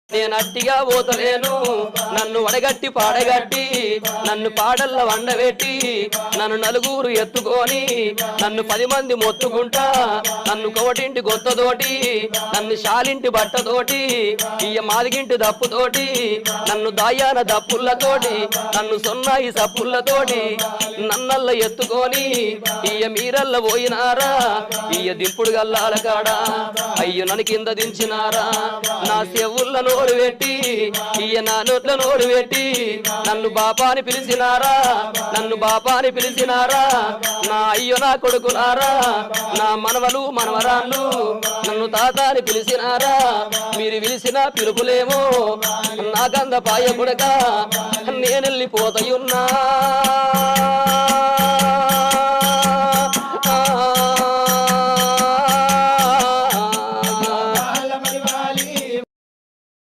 నేను అట్టిగా పోతలేను నన్ను వడగట్టి పాడగట్టి నన్ను పాడల్ల వండబెట్టి నన్ను నలుగురు ఎత్తుకొని నన్ను 10 మంది మొత్తుకుంటా నన్ను కోటింటి గొత్తతోటి నన్ను శాలింటి బట్టతోటి ఇయ్య మాదిగింటి దప్పుతోటి నన్ను దాయాన దప్పులతోటి నన్ను సొన్నాయి సప్పులతోటి నన్నల్ల ఎత్తుకొని ఇయ్య మీరల్ల పోయినారా ఇయ్య దింపుడు గల్లాల కాడా అయ్యో నన్ను కింద దించినారా నా చెవుల్ల నోరు పెట్టి ఇయ్య నా నోట్ల నోరు పెట్టి నన్ను బాపాని పిలిచినారా నన్ను బాపాని పిలిచినారా నా అయ్యో నా కొడుకులారా నా మనవలు మనవరాళ్ళు నన్ను తాతాని పిలిచినారా మీరు పిలిచిన పిలుపులేమో నాకంద పాయ కొడక నేనెళ్ళిపోతయున్నా